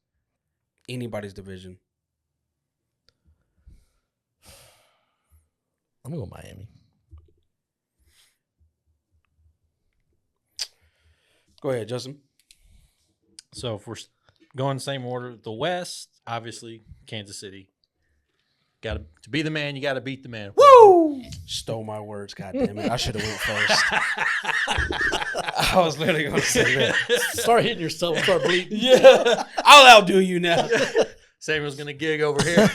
D: anybody's division.
C: I'm going to go Miami.
D: Go ahead, Justin.
B: So if we're going the same order, the West, obviously Kansas City. To be the man, you got to beat the man.
D: Woo! Stole my words. God damn it! I should have went first. I was literally going to say that.
C: Start hitting yourself. Start bleeding.
D: Yeah, I'll outdo you now.
B: Samuel's gonna gig over here.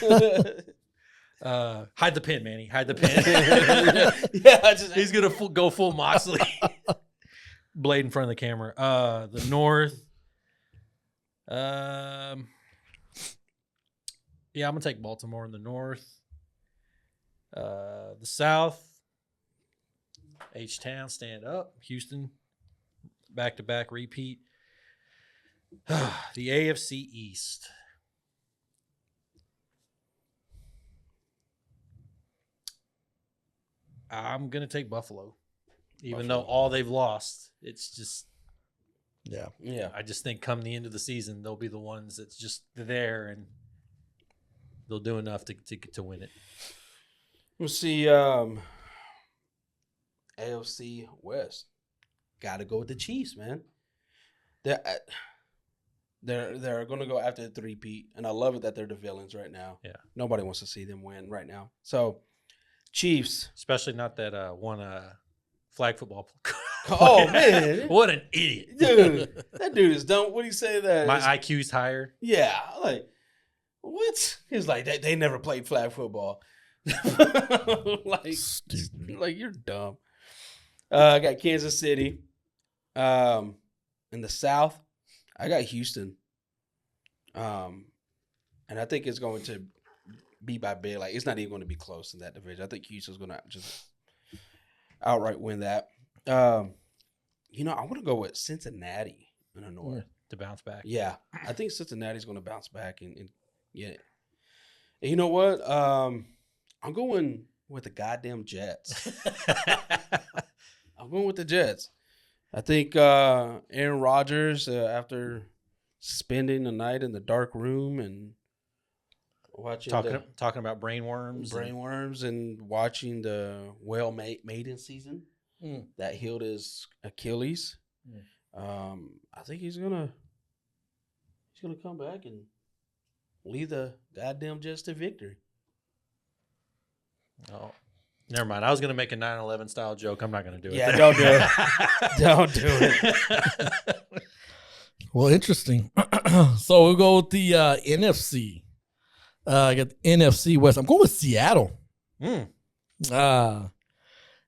B: Hide the pin, Manny. Hide the pin.
D: Yeah,
B: He's gonna go full Moxley. Blade in front of the camera. The North. Yeah, I'm gonna take Baltimore in the North. The South. H-Town, stand up. Houston, back-to-back repeat. The AFC East. I'm gonna take Buffalo, even though all they've lost. It's just
C: Yeah.
D: yeah.
B: I just think come the end of the season, they'll be the ones that's just there and they'll do enough to win it.
D: We'll see. AFC West. Got to go with the Chiefs, man. They're going to go after the 3-peat, and I love it that they're the villains right now.
B: Yeah.
D: Nobody wants to see them win right now. So, Chiefs.
B: Especially not that one flag football.
D: Oh, man.
B: What an idiot.
D: Dude, that dude is dumb. What do you say that?
B: My IQ's higher.
D: Yeah, like What? He's like, they never played flag football.
C: Stupid.
D: Like you're dumb. I got Kansas City. In the South, I got Houston. And I think it's going to be by big. Like, it's not even going to be close in that division. I think Houston's going to just outright win that. I want to go with Cincinnati in the North.
B: To bounce back.
D: Yeah, I think Cincinnati's going to bounce back and get it. And you know what? I'm going with the goddamn Jets. I'm going with the Jets. I think Aaron Rodgers, after spending the night in the dark room and watching
B: talking about brainworms
D: and watching the maiden season that healed his Achilles, I think he's gonna come back and lead the goddamn Jets to victory.
B: Oh, never mind. I was going to make a 9/11 style joke. I'm not going to do it.
D: Yeah, don't do it. Don't do it.
C: Well, interesting. So we'll go with the NFC. I got the NFC West. I'm going with Seattle. And the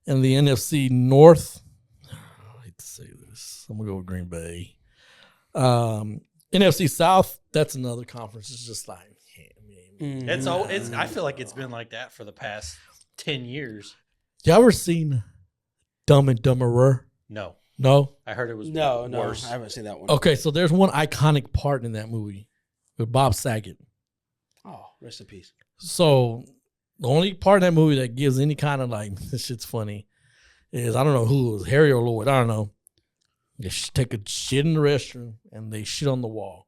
C: NFC North. I hate to say this. I'm going to go with Green Bay. NFC South, that's another conference. It's just like,
B: I feel like it's been like that for the past 10 years.
C: You ever seen Dumb and Dumberer?
B: No.
C: No?
B: I heard it was
D: No,
B: worse.
D: I haven't seen that one.
C: Okay, so there's one iconic part in that movie with Bob Saget.
D: Oh, rest in peace.
C: So the only part in that movie that gives any kind of like, this shit's funny, is I don't know who it was, Harry or Lloyd, I don't know. They take a shit in the restroom and they shit on the wall.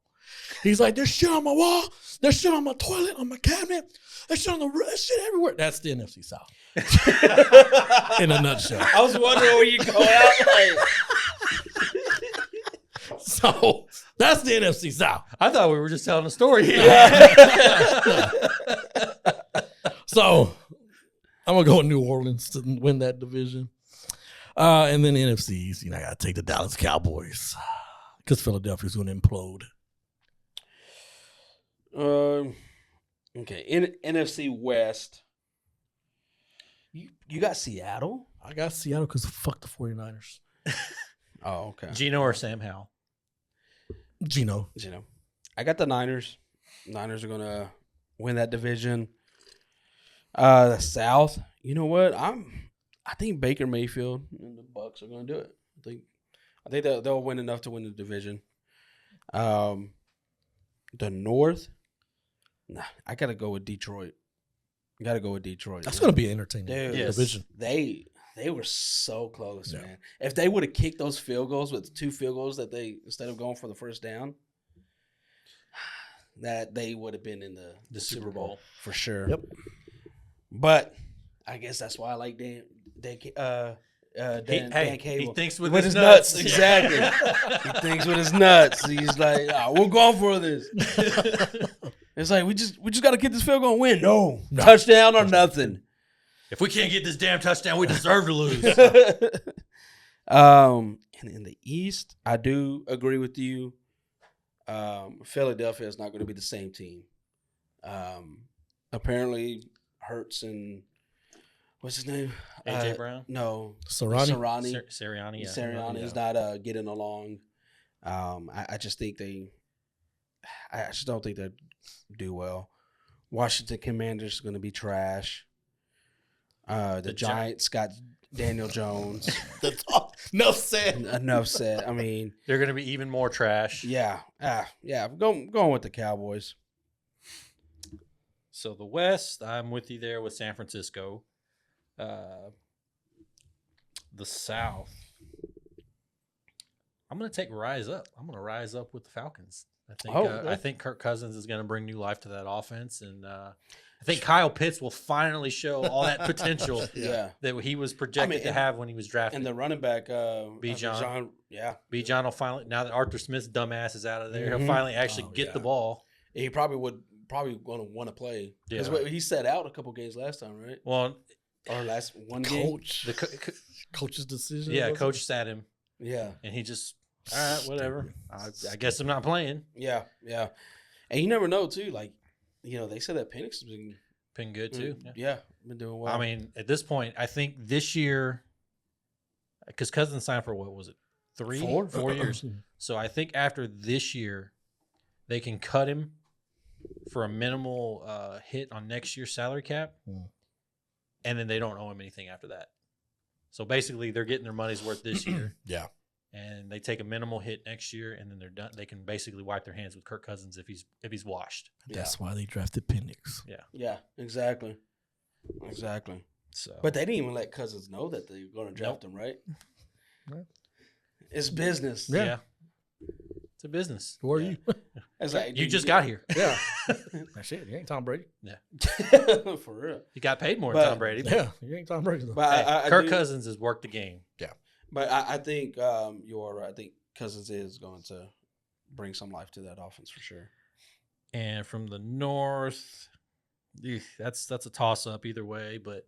C: He's like, there's shit on my wall, there's shit on my toilet, on my cabinet, there's shit on there's shit everywhere. That's the NFC South. In a nutshell.
D: I was wondering where you go out. Like,
C: So that's the NFC South.
B: I thought we were just telling a story here.
C: So I'm gonna go with New Orleans to win that division. And then NFC East, I gotta take the Dallas Cowboys because Philadelphia's gonna implode.
D: Okay, NFC West. You got Seattle?
C: I got Seattle because fuck the 49ers.
D: Oh, okay.
B: Gino or Sam Howell?
C: Gino.
D: I got the Niners. Niners are gonna win that division. The South. You know what? I think Baker Mayfield and the Bucks are gonna do it. I think they'll win enough to win the division. The North. Nah, I gotta go with Detroit. That's
C: going to be an entertaining division.
D: They were so close, man. If they would have kicked those field goals with 2 field goals that they instead of going for the first down, that they would have been in the Super Bowl for sure.
C: Yep.
D: But I guess that's why I like Dan Cable.
B: He thinks with
D: his
B: his
D: nuts.
B: nuts.
D: Exactly. He thinks with his nuts. He's like, we're going for this. It's like we just got to get this field goal and win. No. Touchdown or nothing.
B: If we can't get this damn touchdown, we deserve to lose.
D: And in the East, I do agree with you. Philadelphia is not going to be the same team. Apparently, Hurts and what's his name?
B: AJ Brown?
D: No,
C: Sirianni.
B: Sirianni. Yeah.
D: Sirianni is not getting along. I just think I just don't think they do well. Washington Commanders is going to be trash. The Giants got Daniel Jones.
C: That's all. Enough said.
D: Enough said. I mean,
B: They're going to be even more trash.
D: yeah. Going with the Cowboys.
B: So the West, I'm with you there with San Francisco. The South, I'm going to take Rise Up. I'm going to rise up with the Falcons. I think Kirk Cousins is going to bring new life to that offense, and I think Kyle Pitts will finally show all that potential that he was projected to have when he was drafted.
D: And the running back,
B: Bijan.
D: Bijan
B: will finally, now that Arthur Smith's dumbass is out of there, he'll finally actually get the ball.
D: He probably going to want to play.
B: Yeah.
D: Because he sat out a couple games last time, right?
B: Well,
D: or last one game.
C: Coach. Coach's decision.
B: Yeah, coach sat him.
D: Yeah.
B: And he just, all right, whatever. I guess I'm not playing.
D: Yeah. And you never know, too. Like, they said that Penix has
B: Been good too.
D: Yeah, been doing well.
B: I mean, at this point, I think this year, because Cousins signed for what was it, 4 years. So I think after this year, they can cut him for a minimal hit on next year's salary cap, and then they don't owe him anything after that. So basically, they're getting their money's worth this year.
C: Yeah.
B: And they take a minimal hit next year, and then they're done. They can basically wipe their hands with Kirk Cousins if he's washed.
C: That's why they drafted Penix.
D: Yeah, exactly. So, but they didn't even let Cousins know that they were going to draft him, right?
C: Nope.
D: It's business.
B: Yeah. It's a business.
C: Who are you?
D: It's like,
B: You just got here.
C: Yeah. That's it. You ain't Tom Brady.
D: for real.
B: You got paid more than Tom Brady.
C: Yeah, you ain't Tom Brady. Though.
D: But
B: Hey, Kirk Cousins has worked the game.
C: Yeah.
D: But I think you are right. I think Cousins is going to bring some life to that offense for sure.
B: And from the North, that's a toss-up either way. But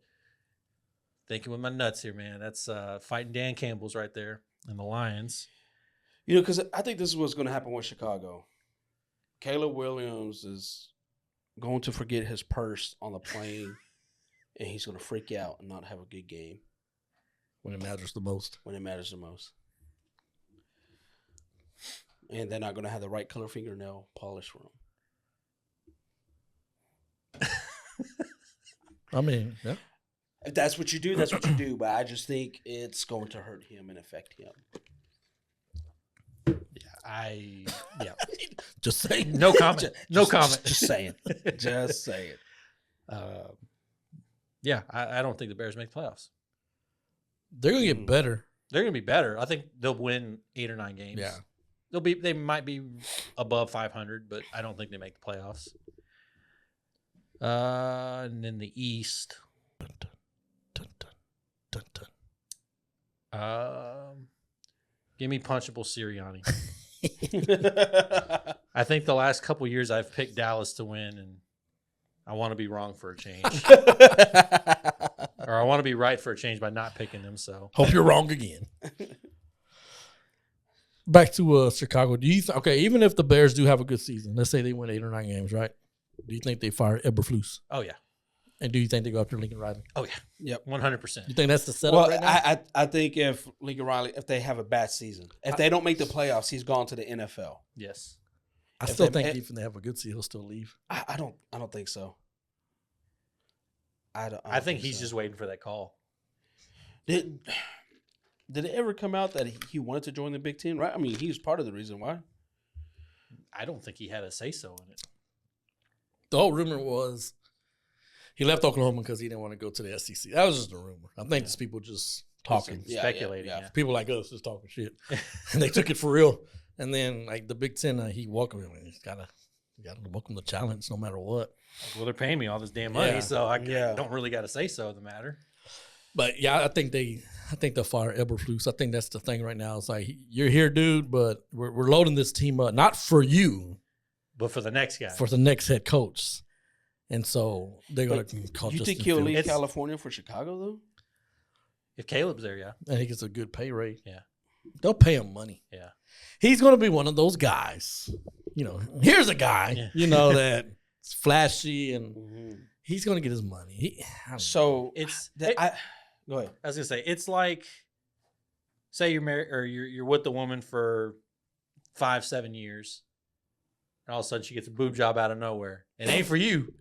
B: thinking with my nuts here, man. That's fighting Dan Campbell's right there and the Lions.
D: Because I think this is what's going to happen with Chicago. Caleb Williams is going to forget his purse on the plane, and he's going to freak out and not have a good game.
C: When it matters the most.
D: And they're not going to have the right color fingernail polish for him.
C: I mean, yeah.
D: If that's what you do, that's what you do. But I just think it's going to hurt him and affect him.
C: Just saying.
B: No comment. No comment.
D: Just saying. Just saying.
B: I don't think the Bears make the playoffs.
C: They're gonna get better.
B: They're going to be better. I think they'll win 8 or 9 games.
C: Yeah.
B: They might be above 500, but I don't think they make the playoffs. And then the East.
C: Dun, dun, dun, dun, dun.
B: Give me punchable Sirianni. I think the last couple years I've picked Dallas to win, and I want to be wrong for a change. Or I want to be right for a change by not picking them. So
C: Hope you're wrong again. Back to Chicago. Do you even if the Bears do have a good season, let's say they win 8 or 9 games, right? Do you think they fire Eberflus?
B: Oh yeah.
C: And do you think they go after Lincoln Riley?
B: Oh yeah.
D: Yep.
B: 100%.
C: You think that's the setup right now?
D: I think if Lincoln Riley, if they have a bad season, if they don't make the playoffs, he's gone to the NFL.
B: Yes.
C: I still think even if they have a good season, he'll still leave.
D: I don't think so.
B: I think he's just waiting for that call.
D: Did it ever come out that he wanted to join the Big Ten? Right? I mean, he was part of the reason why.
B: I don't think he had a say-so in it.
C: The whole rumor was he left Oklahoma because he didn't want to go to the SEC. That was just a rumor. I think it's people just talking.
B: Speculating. Yeah.
C: People like us just talking shit. And they took it for real. And then, like, the Big Ten, he welcomed him. He's got to welcome the challenge no matter what.
B: Well, they're paying me all this damn money, so I don't really got to say so in the matter.
C: But, yeah, I think they'll fire Eberflus. I think that's the thing right now. It's like, you're here, dude, but we're loading this team up. Not for you.
B: But for the next guy.
C: For the next head coach. And so they're going to call
D: You
C: Justin
D: think he'll
C: Fields.
D: leave California for Chicago, though?
B: If Caleb's there, yeah.
C: I think it's a good pay rate.
B: Yeah.
C: They'll pay him money.
B: Yeah.
C: He's going to be one of those guys. Here's a guy, that's flashy, and he's going to get his money.
D: So go ahead.
B: I was gonna say it's like, say you're married or you're with the woman for 5-7 years, and all of a sudden she gets a boob job out of nowhere. It ain't for you.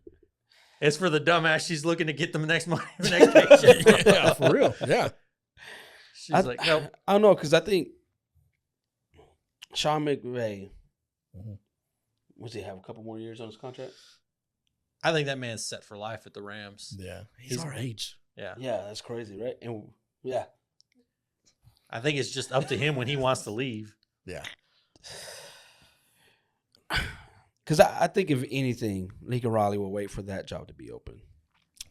B: It's for the dumbass she's looking to get the next money, the next paycheck.
C: Yeah, for real. Yeah.
B: She's like, no.
D: I don't know, because I think Sean McVay, does he have a couple more years on his contract?
B: I think that man's set for life at the Rams.
C: Yeah. He's our age.
B: Yeah.
D: Yeah, that's crazy, right? And
B: I think it's just up to him when he wants to leave.
C: Yeah.
D: Because I think if anything, Lincoln Riley will wait for that job to be open.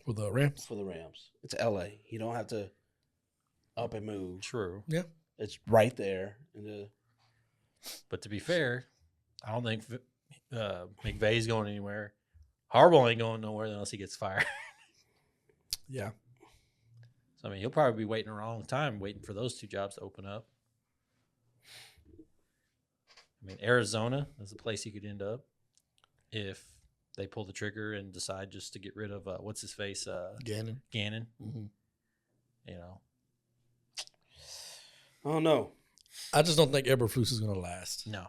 C: For the Rams?
D: For the Rams. It's L.A. You don't have to up and move.
B: True.
C: Yeah.
D: It's right there.
B: But to be fair, I don't think McVay's going anywhere. Harbaugh ain't going nowhere unless he gets fired.
C: Yeah.
B: So, I mean, he'll probably be waiting a long time, waiting for those 2 jobs to open up. I mean, Arizona is a place he could end up if they pull the trigger and decide just to get rid of what's his face,
C: Gannon.
B: Mm-hmm. You know,
D: I don't know.
C: I just don't think Eberflus is going to last.
B: no,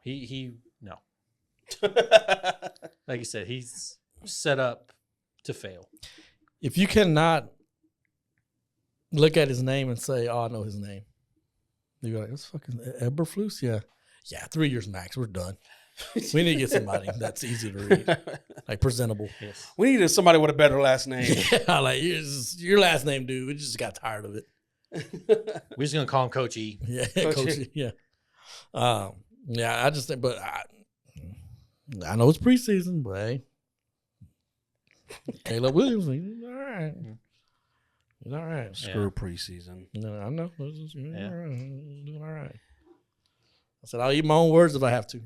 B: he no. Like you said, he's set up to fail.
C: If you cannot look at his name and say, "Oh, I know his name," you're like, "It's fucking Eberflus." Yeah, 3 years max. We're done. We need to get somebody that's easy to read, like presentable.
B: Yes.
D: We needed somebody with a better last name.
C: Yeah, like your last name, dude. We just got tired of it.
B: We're just gonna call him Coach E.
C: Yeah,
D: Coach
C: Coach.
D: E.
C: Yeah, yeah. I just think, but I know it's preseason, but hey, Caleb Williams, he's all right. He's all right.
D: Screw preseason.
C: No, I know. He's
B: Yeah.
C: all right. He's doing all right. I said I'll eat my own words if I have to.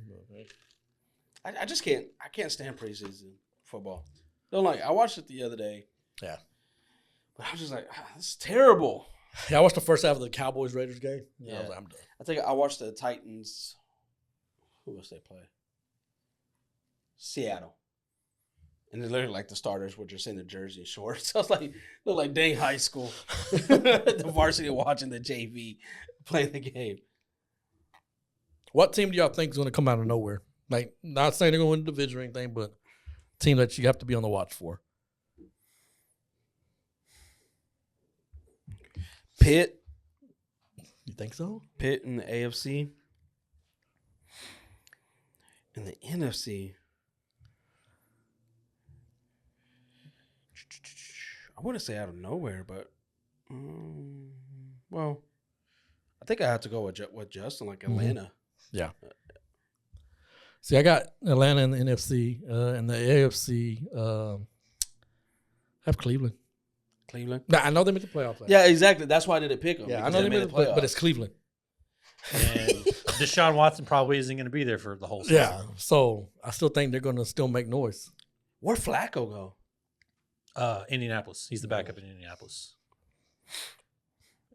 D: I just can't. I can't stand preseason football. Don't like. I watched it the other day.
C: Yeah.
D: But I was just like, this is terrible.
C: Yeah, I watched the first half of the Cowboys Raiders game. I
D: Yeah.
C: was like, I'm done.
D: I think I watched the Titans. Who else they play? Seattle. And they're literally like the starters were just in the jersey and shorts. So I was like, look like dang high school. The varsity watching the JV playing the game.
C: What team do y'all think is going to come out of nowhere? Like, not saying they're going to win the division or anything, but team that you have to be on the watch for.
D: Pitt.
C: You think so?
D: Pitt in the AFC. In the NFC. I wouldn't say out of nowhere, but well, I think I have to go with Justin, like Atlanta.
C: Yeah. See, I got Atlanta in the NFC, and the AFC. I have Cleveland.
D: Cleveland.
C: Now, I know they made the playoffs.
D: Yeah, exactly. That's why I didn't pick them.
C: Yeah, I know they made the playoffs, but it's Cleveland.
B: And Deshaun Watson probably isn't going to be there for the whole season.
C: Yeah, so I still think they're going to still make noise.
D: Where'd Flacco go?
B: Indianapolis. He's the backup in Indianapolis.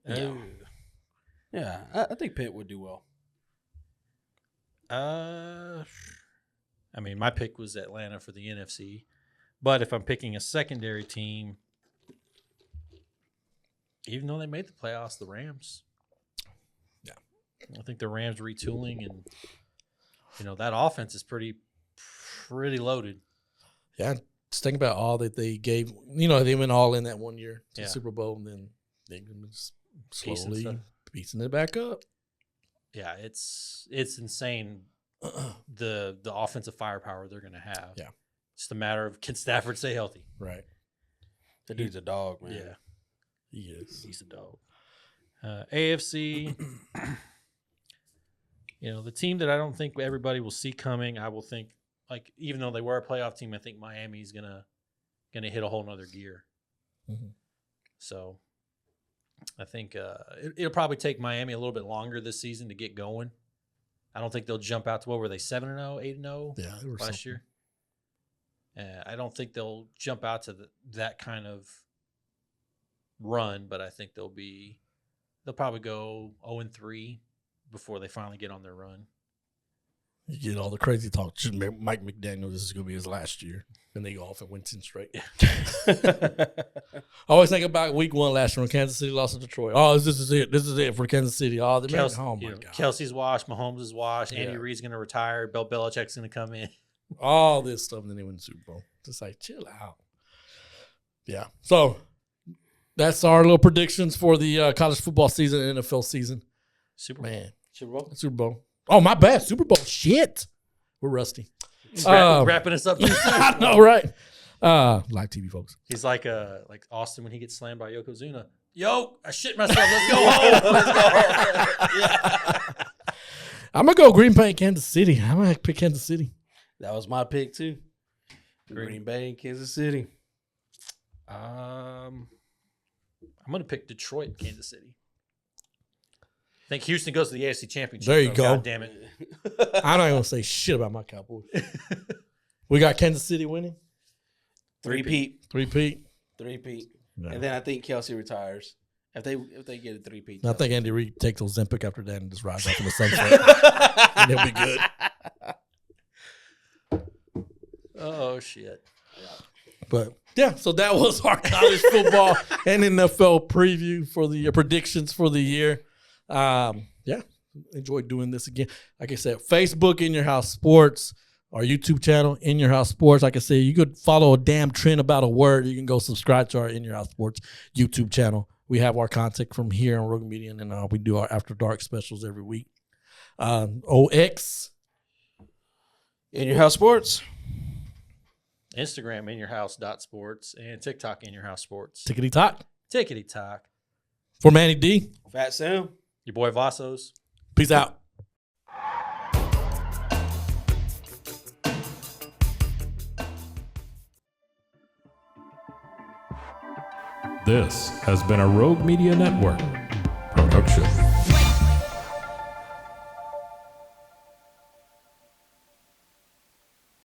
D: Yeah. Yeah, I think Pitt would do well.
B: I mean, my pick was Atlanta for the NFC, but if I'm picking a secondary team, even though they made the playoffs, the Rams.
C: Yeah,
B: I think the Rams retooling, and that offense is pretty loaded.
C: Yeah, just think about all that they gave. They went all in that 1 year to
B: Yeah.
C: the Super Bowl, and then they just
B: Piecing
C: slowly
B: stuff.
C: piecing it back up.
B: Yeah, it's insane the offensive firepower they're going to have.
C: Yeah.
B: It's a matter of, can Stafford stay healthy?
C: Right.
D: The dude's a dog, man.
B: Yeah,
C: He is.
B: he's a dog. AFC, the team that I don't think everybody will see coming, I will think, like, even though they were a playoff team, I think Miami's gonna hit a whole nother gear.
C: Mm-hmm.
B: So I think it'll probably take Miami a little bit longer this season to get going. I don't think they'll jump out to what were they, 7-0, 8-0
C: Yeah, they were
B: last year. I don't think they'll jump out to that kind of run, but I think they'll probably go 0-3 before they finally get on their run.
C: You get all the crazy talk. Mike McDaniel, this is going to be his last year. And they go off and win 10 straight. I always think about week 1 last year when Kansas City lost to Detroit. Oh, this is it. This is it for Kansas City. Oh, oh my God.
B: Kelsey's washed. Mahomes is washed. Andy
C: Yeah.
B: Reid's going to retire. Bill Belichick's going to come in.
C: All this stuff, and then they win the Super Bowl. Just like, chill out. Yeah. So that's our little predictions for the college football season and NFL season.
B: Super Bowl.
C: Man.
D: Super
C: Bowl. Oh, my bad. Super Bowl. Shit. We're rusty.
B: Wrapping us up.
C: I know, right? Live TV, folks.
B: He's like Austin when he gets slammed by Yokozuna. Yo, I shit myself. Let's go home. Let's go home. Yeah.
C: I'm going to go Green Bay, Kansas City. I'm going to pick Kansas City.
D: That was my pick, too. Green Bay and Kansas City.
B: I'm going to pick Detroit, Kansas City. I think Houston goes to the AFC Championship.
C: There you go.
B: God damn it.
C: I'm not going to say shit about my Cowboys. We got Kansas City winning.
D: Three-peat.
C: Three-peat.
D: No. And then I think Kelsey retires. If they get a three-peat.
C: I think Andy Reid takes Ozempic after that and just rides off in the sunset. And he'll be good.
B: Oh shit.
C: But yeah, so that was our college football and NFL preview for the predictions for the year. Yeah, enjoyed doing this again. Like I said, Facebook In Your House Sports, our YouTube channel In Your House Sports. Like I said, you could follow a damn trend about a word. You can go subscribe to our In Your House Sports YouTube channel. We have our content from here on Rogue Media, and we do our After Dark specials every week. OX
D: In Your House Sports.
B: Instagram In Your House .sports and TikTok In Your House Sports.
C: Tickety Talk.
B: Tickety talk.
C: For Manny D,
D: Fat Sam.
B: Your boy Vassos.
C: peace out.
A: This has been a Rogue Media Network production.